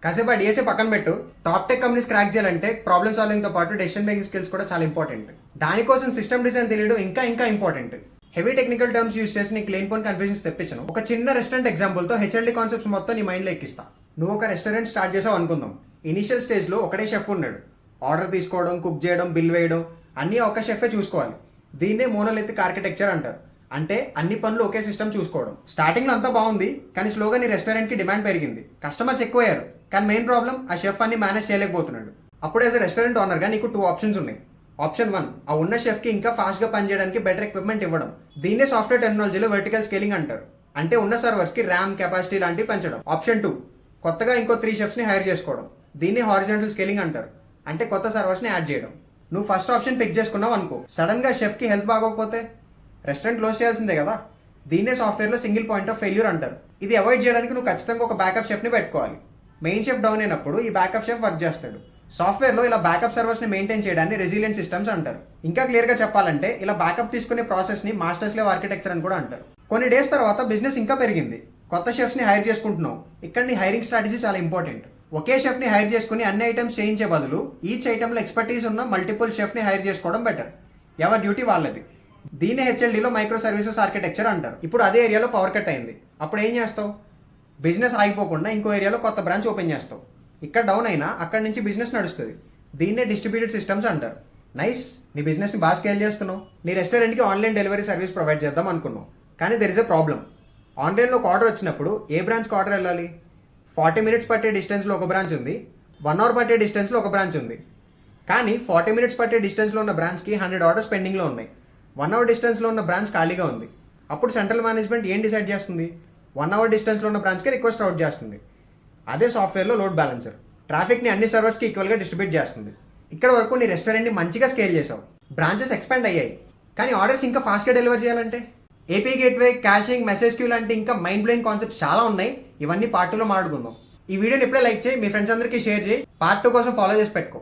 కాసేపు ఆ డిఎస్ఏ పక్కన పెట్టు. టాప్ టెక్ కంపెనీస్ క్రాక్ చేయాలంటే ప్రాబ్లమ్ సాల్వింగ్ తో పాటు డెసిషన్ మేకింగ్ స్కిల్స్ కూడా చాలా ఇంపార్టెంట్. దానికోసం సిస్టమ్ డిజైన్ తెలియడం ఇంకా important. Heavy technical terms use చేసి నీకు లేనిపోయిన కన్ఫ్యూజన్స్ తెప్పించను. ఒక చిన్న రెస్టారెంట్ ఎగ్జాంపుల్ తో హెచ్ఎల్డి కాన్సెప్ట్స్ మొత్తం నీ మైండ్ లో ఎక్కిస్తా. నువ్వు ఒక రెస్టారెంట్ స్టార్ట్ చేసావు అనుకుందాం. ఇనిషియల్ స్టేజ్ లో ఒకటే షెఫ్ ఉన్నాడు. ఆర్డర్ తీసుకోవడం, కుక్ చేయడం, బిల్ వేయడం అన్నీ ఒక షెఫే చూసుకోవాలి. దీన్నే మోనోలిథిక్ ఆర్కిటెక్చర్ అంటారు. అంటే అన్ని పనులు ఒకే సిస్టమ్ చూసుకోవడం. స్టార్టింగ్ లో అంతా బాగుంది, కానీ స్లోగా నీ రెస్టారెంట్ కి డిమాండ్ పెరిగింది, కస్టమర్స్ ఎక్కువయ్యారు. కానీ మెయిన్ ప్రాబ్లం ఆ షెఫ్ అన్ని మేనేజ్ చేయలేకపోతున్నాడు. అప్పుడు యాజ్ రెస్టారెంట్ ఓనర్ గా నీకు 2 ఆప్షన్స్ ఉన్నాయి. ఆప్షన్ 1, ఆ ఉన్న షెఫ్ కి ఇంకా ఫాస్ట్ గా పనిచేయడానికి బెటర్ ఎక్విప్మెంట్ ఇవ్వడం. దీన్నే సాఫ్ట్వేర్ టెక్నాలజీలో వర్టికల్ స్కేలింగ్ అంటారు. అంటే ఉన్న సర్వర్స్ కి ర్యామ్ కెపాసిటీ లాంటివి పెంచడం. ఆప్షన్ 2, కొత్తగా ఇంకో 3 షెఫ్స్ ని హైర్ చేసుకోవడం. దీన్ని హారిజాంటల్ స్కేలింగ్ అంటారు. అంటే కొత్త సర్వర్స్ ని యాడ్ చేయడం. నువ్వు ఫస్ట్ ఆప్షన్ పిక్ చేసుకున్నావు అనుకో, సడన్ గా షెఫ్ కి హెల్త్ బాగోకపోతే రెస్టారెంట్ క్లోజ్ చేయాల్సిందే కదా. దీన్నే సాఫ్ట్వేర్లో సింగిల్ పాయింట్ ఆఫ్ ఫెయిల్యూర్ అంటారు. ఇది అవాయిడ్ చేయడానికి నువ్వు ఖచ్చితంగా ఒక బ్యాకప్ షెఫ్ని పెట్టుకోవాలి. మెయిన్ షెఫ్ డౌన్ అయినప్పుడు ఈ బ్యాకప్ షెఫ్ వర్క్ చేస్తాడు. సాఫ్ట్వేర్లో ఇలా బ్యాకప్ సర్వర్స్ని మెయింటైన్ చేయడాన్ని రెసిలియంట్ సిస్టమ్స్ అంటారు. ఇంకా క్లియర్గా చెప్పాలంటే ఇలా బ్యాకప్ తీసుకునే ప్రాసెస్ని మాస్టర్ స్లేవ్ ఆర్కిటెక్చర్ అని కూడా అంటారు. కొన్ని డేస్ తర్వాత బిజినెస్ ఇంకా పెరిగింది, కొత్త షెఫ్స్ని హైర్ చేసుకుంటున్నావు. ఇక్కడ నీ హైరింగ్ స్ట్రాటజీ చాలా ఇంపార్టెంట్. ఒకే షెఫ్ని హైర్ చేసుకుని అన్ని ఐటమ్స్ చేయించే బదులు ఈచ్ ఐటమ్లో ఎక్స్పర్టీస్ ఉన్న మల్టిపుల్ షెఫ్ని హైర్ చేసుకోవడం బెటర్. ఎవరి డ్యూటీ వాళ్ళది. దీన్ని హెచ్ఎల్డీలో మైక్రో సర్వీసెస్ ఆర్కిటెక్చర్ అంటారు. ఇప్పుడు అదే ఏరియాలో పవర్ కట్ అయింది. అప్పుడు ఏం చేస్తావు? బిజినెస్ ఆగిపోకుండా ఇంకో ఏరియాలో కొత్త బ్రాంచ్ ఓపెన్ చేస్తావు. ఇక్కడ డౌన్ అయినా అక్కడి నుంచి బిజినెస్ నడుస్తుంది. దీన్నే డిస్ట్రిబ్యూటెడ్ సిస్టమ్స్ అంటారు. నైస్, నీ బిజినెస్ని బాగా స్కేల్ చేస్తున్నావు. నీ రెస్టారెంట్కి ఆన్లైన్ డెలివరీ సర్వీస్ ప్రొవైడ్ చేద్దాం అనుకున్నావు. కానీ దెర్ ఇస్ ఎ ప్రాబ్లం. ఆన్లైన్లో ఒక ఆర్డర్ వచ్చినప్పుడు ఏ బ్రాంచ్కి ఆర్డర్ వెళ్ళాలి? 40 మినిట్స్ పట్టే డిస్టెన్స్లో ఒక బ్రాంచ్ ఉంది, 1 అవర్ పట్టే డిస్టెన్స్లో ఒక బ్రాంచ్ ఉంది. కానీ 40 మినిట్స్ పట్టే డిస్టెన్స్లో ఉన్న బ్రాంచ్కి 100 ఆర్డర్స్ పెండింగ్లో ఉన్నాయి. 1 అవర్ డిస్టెన్స్లో ఉన్న బ్రాంచ్ ఖాళీగా ఉంది. అప్పుడు సెంట్రల్ మేనేజ్మెంట్ ఏం డిసైడ్ చేస్తుంది? 1 అవర్ డిస్టెన్స్లో ఉన్న బ్రాంచ్కి రిక్వెస్ట్ అవుట్ చేస్తుంది. అదే సాఫ్ట్వేర్లో లోడ్ బ్యాలెన్సర్ ట్రాఫిక్ని అన్ని సర్వర్స్కి ఈక్వల్గా డిస్ట్రిబ్యూట్ చేస్తుంది. ఇక్కడ వరకు నీ రెస్టారెంట్ని మంచిగా స్కేల్ చేసావు, బ్రాంచెస్ ఎక్స్పాండ్ అయ్యాయి. కానీ ఆర్డర్స్ ఇంకా ఫాస్ట్గా డెలివర్ చేయాలంటే API gateway, caching, message queue లాంటి ఇంకా మైండ్ బ్లోయింగ్ కాన్సెప్ట్స్ చాలా ఉన్నాయి. ఇవన్నీ పార్ట్ 2లో మాట్లాడుకుందాం. ఈ వీడియోని ఇప్పుడే లైక్ చేయి, మీ ఫ్రెండ్స్ అందరికీ షేర్ చేయి. పార్ట్ 2 కోసం ఫాలో చేసి పెట్టుకో.